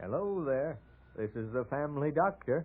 Hello there. This is the family doctor.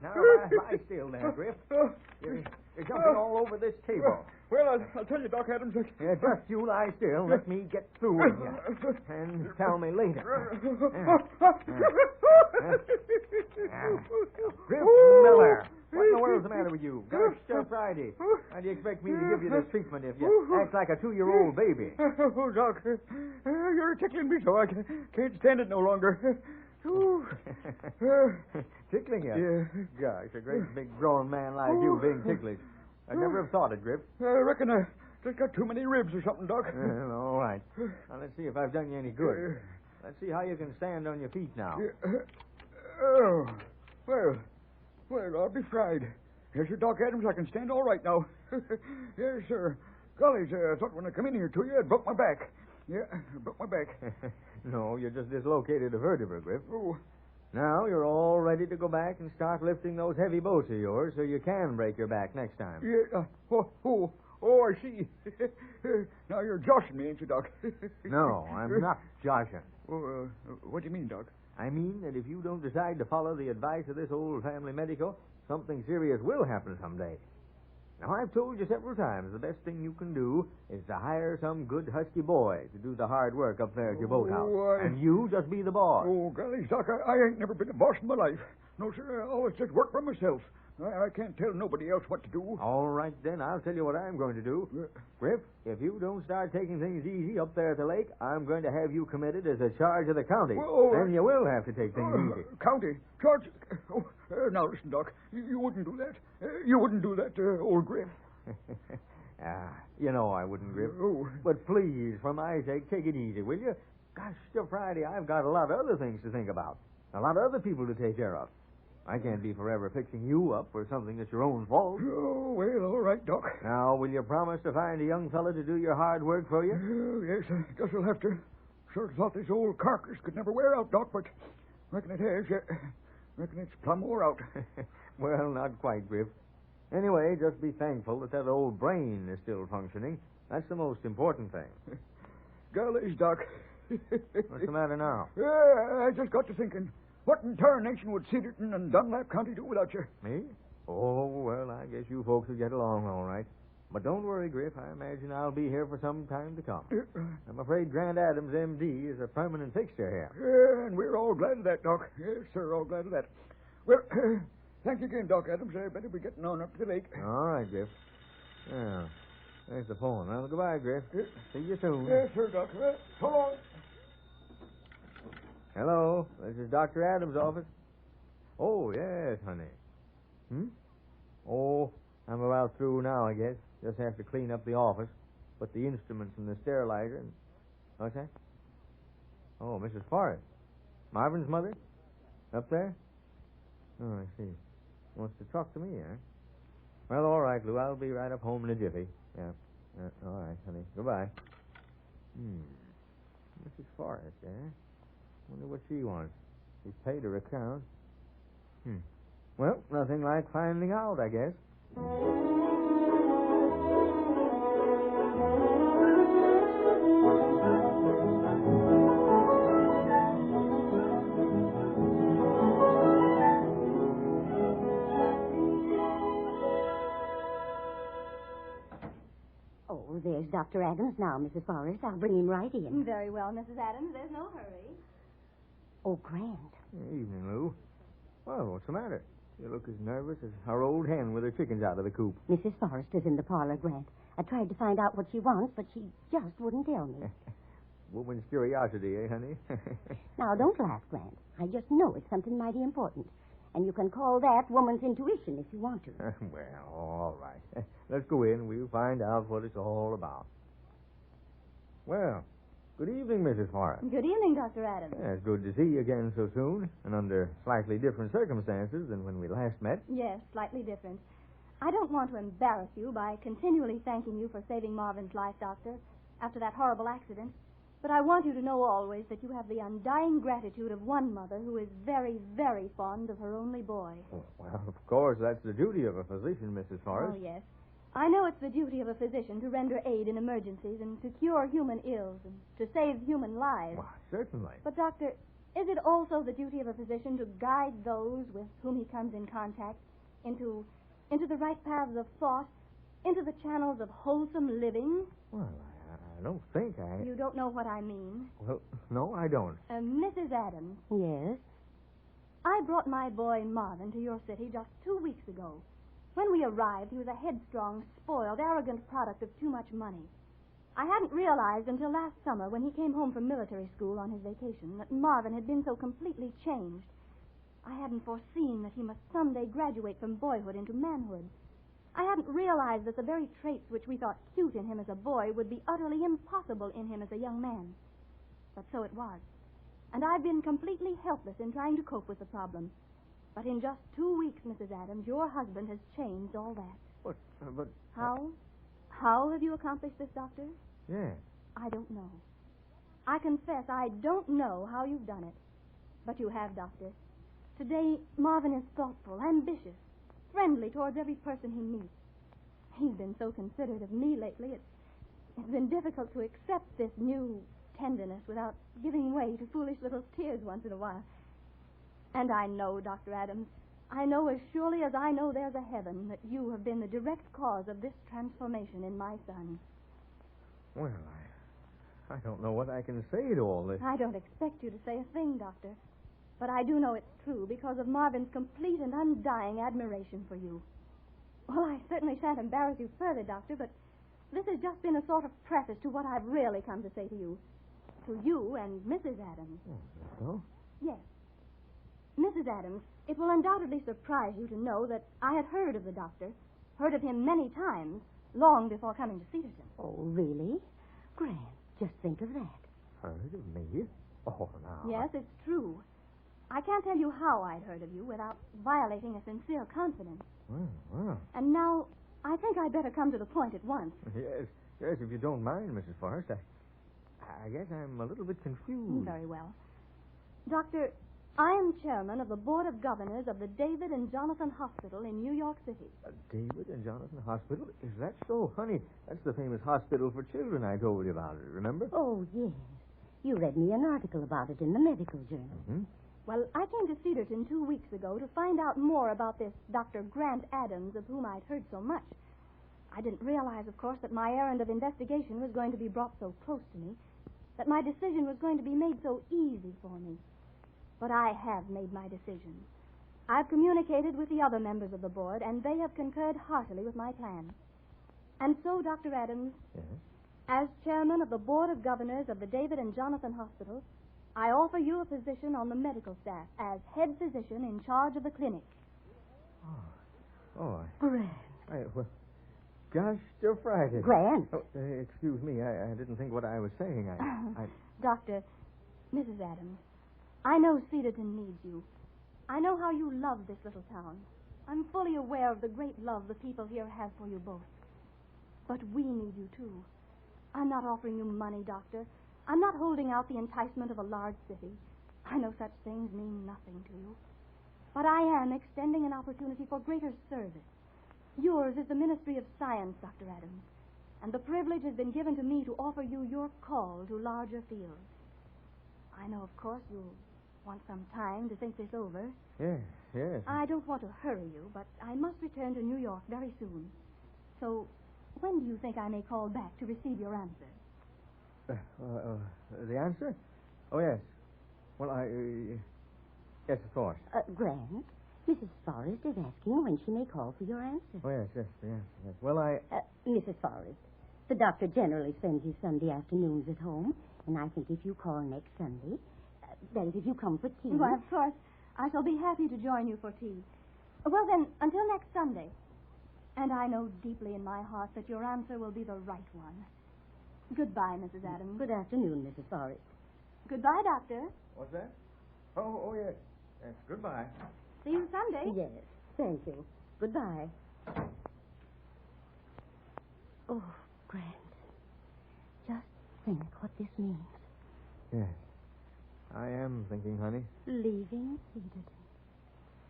Now, lie still there, Griff. You're jumping all over this table. Well, I'll tell you, Doc Adams. Yeah, just you lie still. Let me get through with you. And tell me later. Griff Miller. What in the world's the matter with you? Gosh, Friday. How do you expect me to give you this treatment if you act like a 2-year-old baby? Oh, Doc, you're tickling me so I can't stand it no longer. Tickling you? Yeah. Gosh, a great big grown man like you being ticklish. I'd never have thought it, Griff. I reckon I just got too many ribs or something, Doc. All right. Now, let's see if I've done you any good. Let's see how you can stand on your feet now. Oh, well, I'll be fried. Yes, sir, Doc Adams, I can stand all right now. Yes, sir. Golly, I thought when I come in here to you, I'd broke my back. Yeah, broke my back. No, you just dislocated a vertebra, Griff. Oh. Now you're all ready to go back and start lifting those heavy boats of yours so you can break your back next time. Yeah, I see. Now you're joshing me, ain't you, Doc? No, I'm not joshing. Oh, what do you mean, Doc? I mean that if you don't decide to follow the advice of this old family medico, something serious will happen someday. Now, I've told you several times the best thing you can do is to hire some good husky boy to do the hard work up there at your boathouse. And you just be the boss. Oh, golly, Doc, I ain't never been a boss in my life. No, sir, I always just work for myself. I can't tell nobody else what to do. All right, then, I'll tell you what I'm going to do. Griff, if you don't start taking things easy up there at the lake, I'm going to have you committed as a charge of the county. Then you will have to take things easy. County? Charge? Now, listen, Doc. You wouldn't do that. You wouldn't do that, old Griff. You know I wouldn't, Griff. Oh. But please, for my sake, take it easy, will you? Gosh, till Friday, I've got a lot of other things to think about. A lot of other people to take care of. I can't be forever fixing you up for something that's your own fault. Oh, well, all right, Doc. Now, will you promise to find a young fella to do your hard work for you? Yes, I guess I'll have to. Sure thought this old carcass could never wear out, Doc, but reckon it has. Reckon it's plumb wore out. Well, not quite, Griff. Anyway, just be thankful that old brain is still functioning. That's the most important thing. Golly, Doc. What's the matter now? I just got to thinking. What in tarnation would Cedarton and Dunlap County do without you? Me? Oh, well, I guess you folks will get along all right. But don't worry, Griff. I imagine I'll be here for some time to come. I'm afraid Grant Adams, M.D., is a permanent fixture here. And we're all glad of that, Doc. Yes, sir, all glad of that. Well, thank you again, Doc Adams. I better be getting on up to the lake. All right, Griff. Yeah, there's the phone. Well, goodbye, Griff. See you soon. Yes, sir, Doc. So long. Hello, this is Dr. Adams' office. Oh, yes, honey. Oh, I'm about through now, I guess. Just have to clean up the office, put the instruments in the sterilizer, and... What's that? Oh, Mrs. Forrest. Marvin's mother? Up there? Oh, I see. Wants to talk to me, huh? Well, all right, Lou. I'll be right up home in a jiffy. Yeah. All right, honey. Goodbye. Mrs. Forrest, eh? Wonder what she wants. She's paid her account. Well, nothing like finding out, I guess. Oh, there's Dr. Adams now, Mrs. Forrest. I'll bring him right in. Very well, Mrs. Adams. There's no hurry. Oh, Grant. Evening, Lou. Well, what's the matter? You look as nervous as our old hen with her chickens out of the coop. Mrs. Forrest is in the parlor, Grant. I tried to find out what she wants, but she just wouldn't tell me. Woman's curiosity, eh, honey? Now, don't laugh, Grant. I just know it's something mighty important. And you can call that woman's intuition if you want to. Well, all right. Let's go in. We'll find out what it's all about. Well, good evening, Mrs. Forrest. Good evening, Dr. Adams. Yeah, it's good to see you again so soon, and under slightly different circumstances than when we last met. Yes, slightly different. I don't want to embarrass you by continually thanking you for saving Marvin's life, Doctor, after that horrible accident. But I want you to know always that you have the undying gratitude of one mother who is very, very fond of her only boy. Well, of course, that's the duty of a physician, Mrs. Forrest. Oh, yes. I know it's the duty of a physician to render aid in emergencies and to cure human ills and to save human lives. Why, certainly. But, Doctor, is it also the duty of a physician to guide those with whom he comes in contact into the right paths of thought, into the channels of wholesome living? Well, I don't think I... You don't know what I mean. Well, no, I don't. Mrs. Adams. Yes? I brought my boy Marvin to your city just 2 weeks ago. When we arrived, he was a headstrong, spoiled, arrogant product of too much money. I hadn't realized until last summer when he came home from military school on his vacation that Marvin had been so completely changed. I hadn't foreseen that he must someday graduate from boyhood into manhood. I hadn't realized that the very traits which we thought cute in him as a boy would be utterly impossible in him as a young man. But so it was. And I've been completely helpless in trying to cope with the problem. But in just 2 weeks, Mrs. Adams, your husband has changed all that. But... How? How have you accomplished this, Doctor? Yeah. I don't know. I confess I don't know how you've done it. But you have, Doctor. Today, Marvin is thoughtful, ambitious, friendly towards every person he meets. He's been so considerate of me lately, it's been difficult to accept this new tenderness without giving way to foolish little tears once in a while. And I know, Dr. Adams, I know as surely as I know there's a heaven that you have been the direct cause of this transformation in my son. Well, I don't know what I can say to all this. I don't expect you to say a thing, Doctor. But I do know it's true because of Marvin's complete and undying admiration for you. Well, I certainly shan't embarrass you further, Doctor, but this has just been a sort of preface to what I've really come to say to you. To you and Mrs. Adams. So? Yes. Mrs. Adams, it will undoubtedly surprise you to know that I had heard of the doctor, heard of him many times, long before coming to Cedarton. Oh, really? Grant, just think of that. Heard of me? Oh, now. Yes, it's true. I can't tell you how I'd heard of you without violating a sincere confidence. Well. And now, I think I'd better come to the point at once. Yes, if you don't mind, Mrs. Forrest. I guess I'm a little bit confused. Very well. Doctor, I am chairman of the Board of Governors of the David and Jonathan Hospital in New York City. David and Jonathan Hospital? Is that so, honey? That's the famous hospital for children I told you about, remember? Oh, yes. You read me an article about it in the medical journal. Mm-hmm. Well, I came to Cedarton 2 weeks ago to find out more about this Dr. Grant Adams, of whom I'd heard so much. I didn't realize, of course, that my errand of investigation was going to be brought so close to me, that my decision was going to be made so easy for me. But I have made my decision. I've communicated with the other members of the board, and they have concurred heartily with my plan. And so, Dr. Adams, Yes? as chairman of the Board of Governors of the David and Jonathan Hospital, I offer you a position on the medical staff as head physician in charge of the clinic. Grant. Well, gosh, you're frightened. Grant. Oh, excuse me, I didn't think what I was saying. Doctor, Mrs. Adams, I know Cedarton needs you. I know how you love this little town. I'm fully aware of the great love the people here have for you both. But we need you, too. I'm not offering you money, Doctor. I'm not holding out the enticement of a large city. I know such things mean nothing to you. but I am extending an opportunity for greater service. Yours is the Ministry of Science, Dr. Adams, and the privilege has been given to me to offer you your call to larger fields. I know, of course, you'll want some time to think this over. Yes, yes. I don't want to hurry you, but I must return to New York very soon. So, when do you think I may call back to receive your answer? The answer? Oh, yes. Well, yes, of course. Grant, Mrs. Forrest is asking when she may call for your answer. Oh, yes. Well, Mrs. Forrest, the doctor generally spends his Sunday afternoons at home, and I think if you call next Sunday, that is, if you come for tea... Why, of course, I shall be happy to join you for tea. Well, then, until next Sunday. And I know deeply in my heart that your answer will be the right one. Goodbye, Mrs. Adams. Good afternoon, Mrs. Forrest. Goodbye, Doctor. What's that? Oh, yes. Yes, goodbye. See you Sunday. Yes, thank you. Goodbye. Oh, Grant, just think what this means. Yes. I am thinking, honey. Leaving Cedarton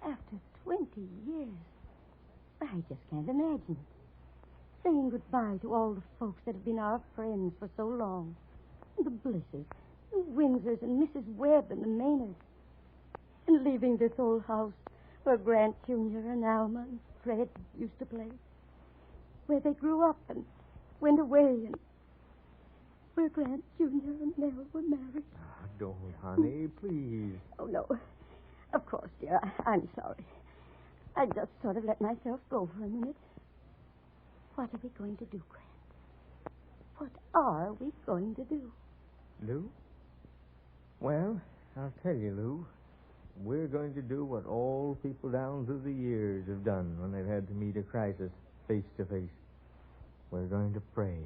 after 20 years. I just can't imagine it. Saying goodbye to all the folks that have been our friends for so long. The Blisses, the Windsors, and Mrs. Webb and the Maynards. And leaving this old house where Grant Jr. and Alma and Fred used to play. Where they grew up and went away, and where Grant Jr. and Nell were married. Oh, don't, honey, please. Oh, no. Of course, dear. I'm sorry. I just sort of let myself go for a minute. What are we going to do, Grant? What are we going to do? Lou? Well, I'll tell you, Lou. We're going to do what all people down through the years have done when they've had to meet a crisis face to face. We're going to pray.